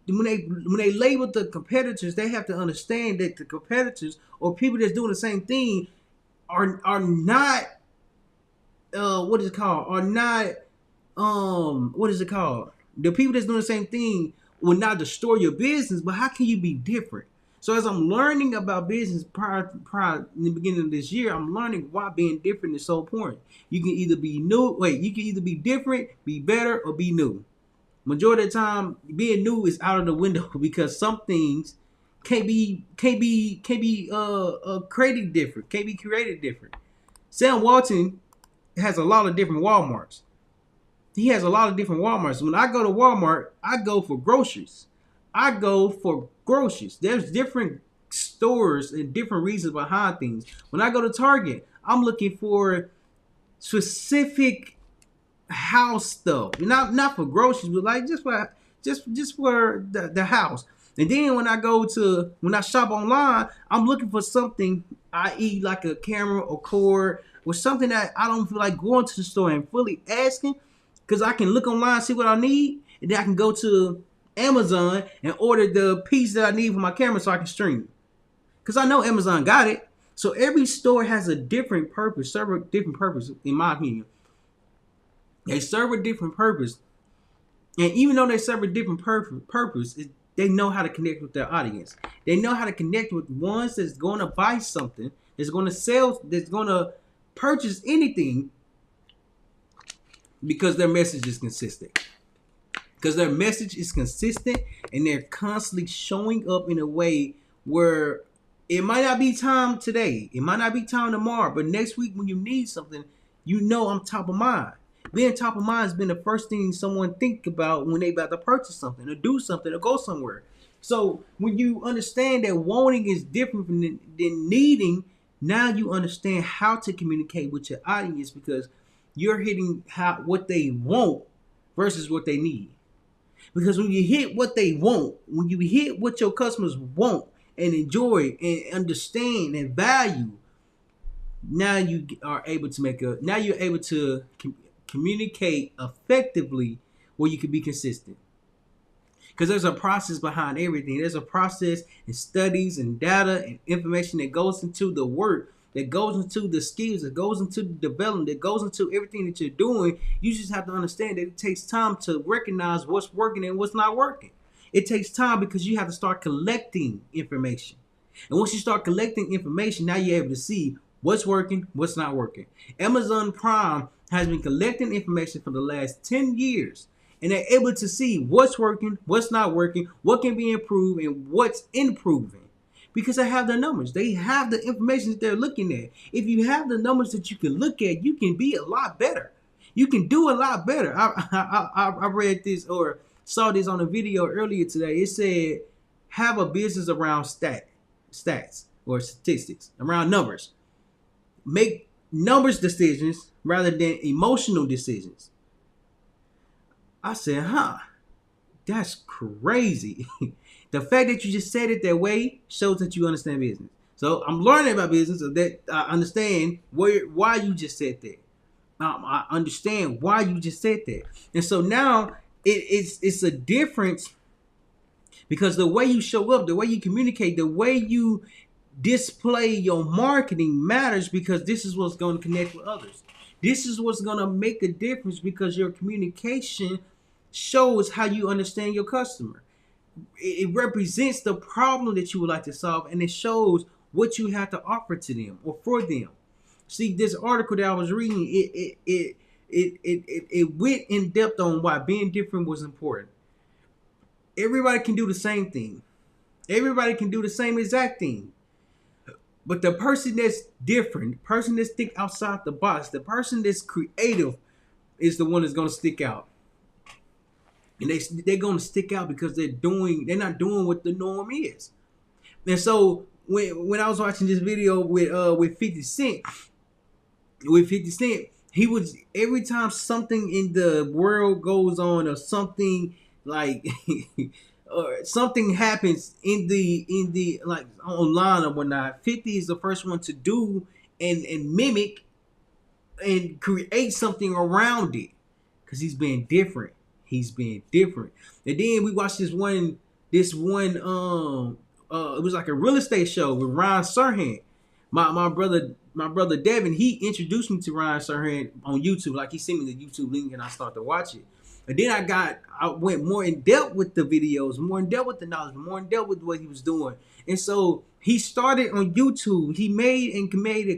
when they label the competitors, they have to understand that the competitors or people that's doing the same thing are not what is it called? Are not what is it called? The people that's doing the same thing will not destroy your business, but how can you be different? So as I'm learning about business prior in the beginning of this year, I'm learning why being different is so important. You can either be different, be better, or be new. Majority of the time, being new is out of the window because some things can't be created different. Sam Walton has a lot of different Walmarts. He has a lot of different Walmarts. When I go to Walmart, I go for groceries. There's different stores and different reasons behind things. When I go to Target, I'm looking for specific house stuff, not for groceries, but like just for the house. And then when I shop online, I'm looking for something, i.e. like a camera or cord or something that I don't feel like going to the store and fully asking, because I can look online, see what I need, and then I can go to Amazon and order the piece that I need for my camera so I can stream. Because I know Amazon got it. So every store has a different purpose, serve a different purpose, in my opinion. They serve a different purpose. And even though they serve a different purpose, they know how to connect with their audience. They know how to connect with ones that's going to buy something, that's going to sell, that's going to purchase anything, because their message is consistent. Because their message is consistent and they're constantly showing up in a way where it might not be time today, it might not be time tomorrow, but next week when you need something, you know I'm top of mind. Being top of mind has been the first thing someone think about when they about to purchase something or do something or go somewhere. So when you understand that wanting is different than needing, now you understand how to communicate with your audience because you're hitting what they want versus what they need. Because when you hit what they want, when you hit what your customers want and enjoy and understand and value, now you are able to now you're able to communicate effectively where you can be consistent. Because there's a process behind everything. There's a process and studies and data and information that goes into the work, that goes into the skills, that goes into the development, that goes into everything that you're doing. You just have to understand that it takes time to recognize what's working and what's not working. It takes time because you have to start collecting information. And once you start collecting information, now you're able to see what's working, what's not working. Amazon Prime has been collecting information for the last 10 years. And they're able to see what's working, what's not working, what can be improved, and what's improving. Because they have the numbers. They have the information that they're looking at. If you have the numbers that you can look at, you can be a lot better. You can do a lot better. I read this or saw this on a video earlier today. It said, have a business around stats or statistics, around numbers. Make numbers decisions rather than emotional decisions. I said, that's crazy. The fact that you just said it that way shows that you understand business. So I'm learning about business so that I understand why you just said that. I understand why you just said that. And so now it's a difference because the way you show up, the way you communicate, the way you display your marketing matters because this is what's going to connect with others. This is what's going to make a difference because your communication shows how you understand your customer. It represents the problem that you would like to solve, and it shows what you have to offer to them or for them. See, this article that I was reading, it went in depth on why being different was important. Everybody can do the same thing. Everybody can do the same exact thing. But the person that's different, the person that's think outside the box, the person that's creative is the one that's going to stick out. And they're going to stick out because they're not doing what the norm is. And so when I was watching this video with 50 Cent, he was, every time something in the world goes on or something like or something happens in the like online or whatnot, 50 is the first one to do and mimic and create something around it because he's being different. He's being different. And then we watched this one it was like a real estate show with Ryan Serhant. My brother Devin, he introduced me to Ryan Serhant on YouTube. Like he sent me the YouTube link and I started to watch it. And then I went more in depth with the videos, more in depth with the knowledge, more in depth with what he was doing. And so he started on YouTube. He made a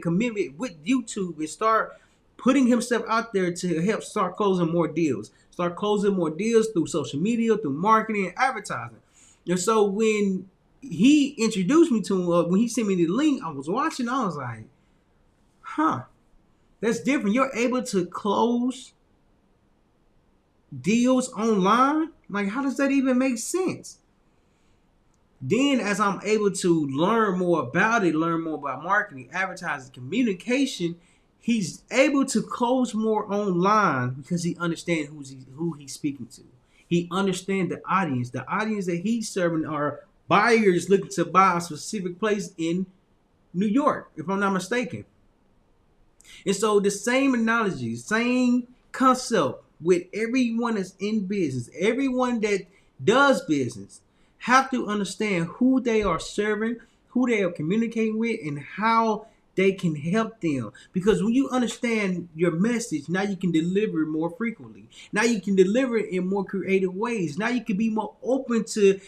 commitment with YouTube and start putting himself out there to help start closing more deals. Start closing more deals through social media, through marketing and advertising. And so when he introduced me to him, when he sent me the link, I was watching, I was like, that's different. You're able to close deals online? Like, how does that even make sense? Then as I'm able to learn more about it, learn more about marketing, advertising, communication, he's able to close more online because he understands who he's speaking to. He understands the audience. The audience that he's serving are buyers looking to buy a specific place in New York, if I'm not mistaken. And so the same analogy, same concept with everyone that's in business, everyone that does business, have to understand who they are serving, who they are communicating with, and how they can help them. Because when you understand your message, now you can deliver more frequently. Now you can deliver it in more creative ways. Now you can be more open to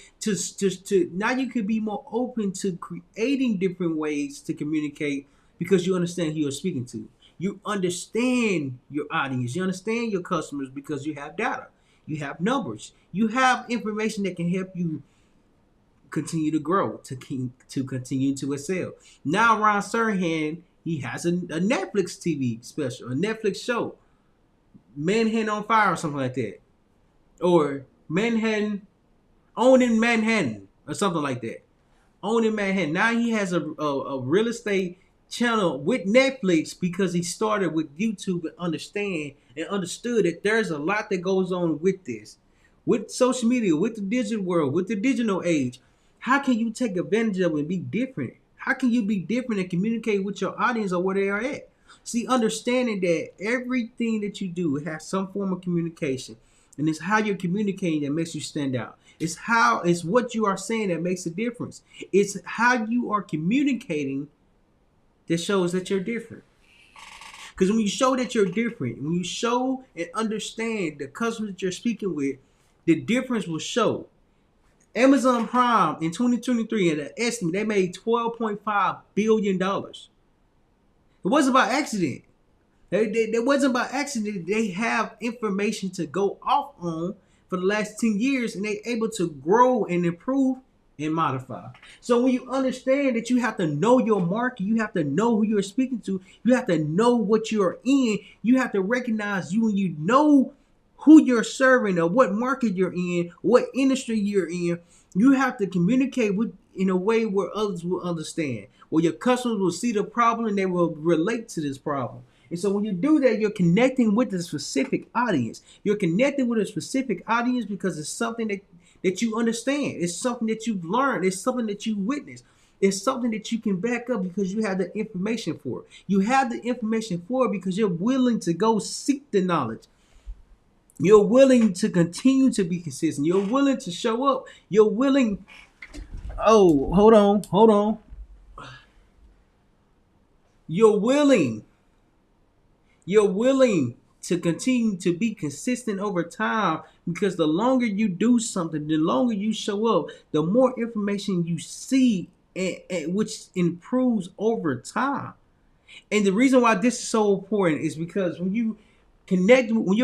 creating different ways to communicate because you understand who you're speaking to. You understand your audience. You understand your customers because you have data. You have numbers. You have information that can help you continue to grow, to continue to excel. Now Ron Serhant, he has a Netflix TV special, a Netflix show Manhattan on fire or something like that, or Manhattan owning Manhattan or something like that. Owning Manhattan. Now he has a real estate channel with Netflix because he started with YouTube and understood that there's a lot that goes on with this, with social media, with the digital world, with the digital age. How can you take advantage of it and be different? How can you be different and communicate with your audience or where they are at? See, understanding that everything that you do has some form of communication, and it's how you're communicating that makes you stand out. It's what you are saying that makes a difference. It's how you are communicating that shows that you're different. Because when you show that you're different, when you show and understand the customers that you're speaking with, the difference will show. Amazon Prime in 2023, at an estimate, they made $12.5 billion. It wasn't by accident. It wasn't by accident. They have information to go off on for the last 10 years, and they're able to grow and improve and modify. So when you understand that you have to know your market, you have to know who you're speaking to, you have to know what you're in, you have to recognize you when you know who you're serving or what market you're in, what industry you're in, you have to communicate with in a way where others will understand, where your customers will see the problem and they will relate to this problem. And so when you do that, you're connecting with a specific audience. You're connecting with a specific audience because it's something that you understand. It's something that you've learned. It's something that you witnessed. It's something that you can back up because you have the information for it. You have the information for it because you're willing to go seek the knowledge. You're willing to continue to be consistent. You're willing to show up. You're willing. Oh, hold on. You're willing to continue to be consistent over time because the longer you do something, the longer you show up, the more information you see, and which improves over time. And the reason why this is so important is because when you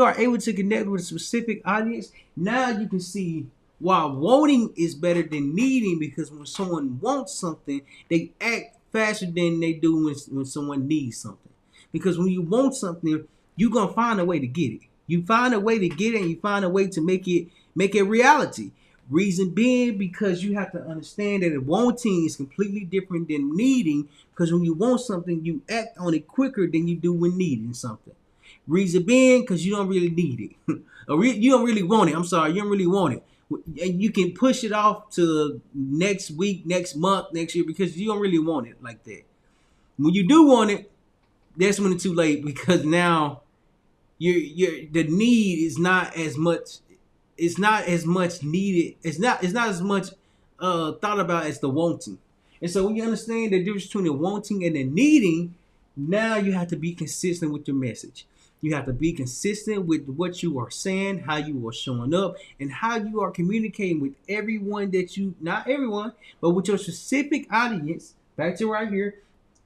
are able to connect with a specific audience, now you can see why wanting is better than needing, because when someone wants something, they act faster than they do when someone needs something. Because when you want something, you're gonna find a way to get it. You find a way to get it, and you find a way to make it reality. Reason being, because you have to understand that wanting is completely different than needing. Because when you want something, you act on it quicker than you do when needing something. Reason being, because you don't really need it, or you don't really want it. I'm sorry, you don't really want it. And you can push it off to next week, next month, next year, because you don't really want it like that. When you do want it, that's when it's too late, because now the need is not as much. It's not as much needed. It's not as much thought about as the wanting. And so when you understand the difference between the wanting and the needing, now you have to be consistent with your message. You have to be consistent with what you are saying, how you are showing up, and how you are communicating with everyone not everyone, but with your specific audience. Back to right here,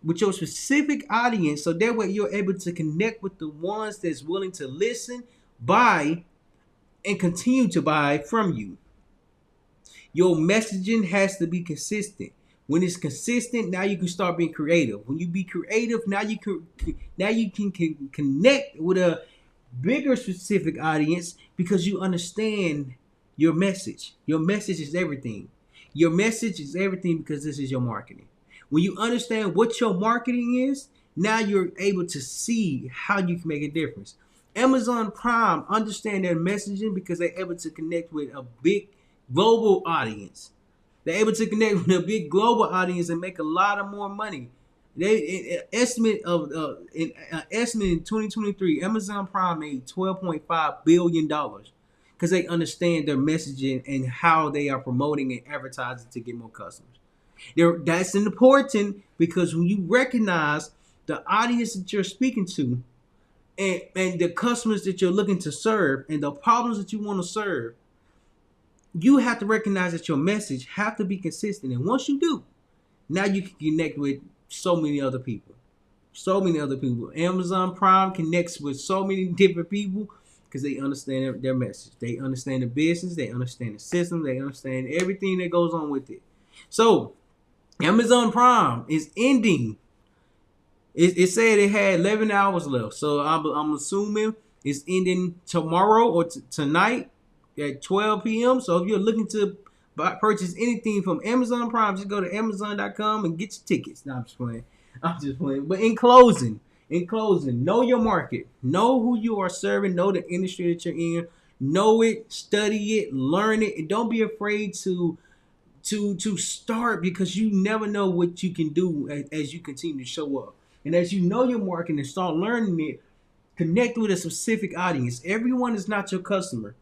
with your specific audience, so that way you're able to connect with the ones that's willing to listen, buy, and continue to buy from you. Your messaging has to be consistent. When it's consistent, now you can start being creative. When you be creative, now you can connect with a bigger specific audience because you understand your message. Your message is everything. Your message is everything because this is your marketing. When you understand what your marketing is, now you're able to see how you can make a difference. Amazon Prime understand their messaging because they're able to connect with a big global audience. They're able to connect with a big global audience and make a lot of more money. They estimate in 2023, Amazon Prime made $12.5 billion because they understand their messaging and how they are promoting and advertising to get more customers. That's important because when you recognize the audience that you're speaking to and the customers that you're looking to serve and the problems that you want to serve, you have to recognize that your message have to be consistent. And once you do, now you can connect with so many other people. So many other people. Amazon Prime connects with so many different people because they understand their message. They understand the business. They understand the system. They understand everything that goes on with it. So Amazon Prime is ending. It said it had 11 hours left. So I'm assuming It's ending tomorrow or tonight at 12 p.m. So if you're looking to purchase anything from Amazon Prime, just go to Amazon.com and get your tickets. No, I'm just playing. I'm just playing. But in closing, know your market. Know who you are serving. Know the industry that you're in. Know it, study it, learn it, and don't be afraid to start, because you never know what you can do as you continue to show up. And as you know your market and start learning it, connect with a specific audience. Everyone is not your customer.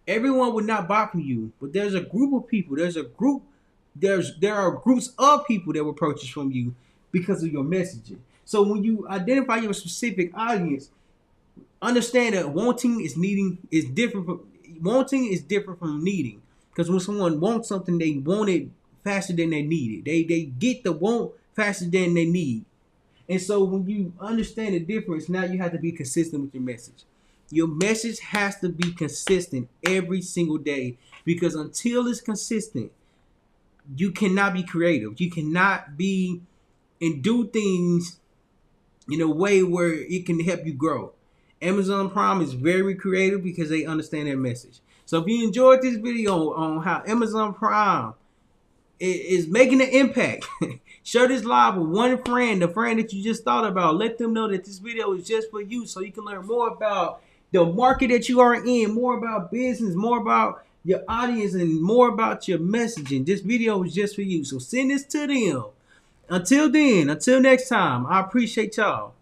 Everyone would not buy from you, but there's a group of people. There are groups of people that will purchase from you because of your messaging. So when you identify your specific audience, understand that wanting is different from needing. Because when someone wants something, they want it faster than they need it. They get the want faster than they need. And so when you understand the difference, now you have to be consistent with your message. Your message has to be consistent every single day, because until it's consistent, you cannot be creative. You cannot be and do things in a way where it can help you grow. Amazon Prime is very creative because they understand their message. So if you enjoyed this video on how Amazon Prime is making an impact, share this live with one friend, the friend that you just thought about. Let them know that this video is just for you, so you can learn more about the market that you are in, more about business, more about your audience, and more about your messaging. This video is just for you. So send this to them. Until then, until next time, I appreciate y'all.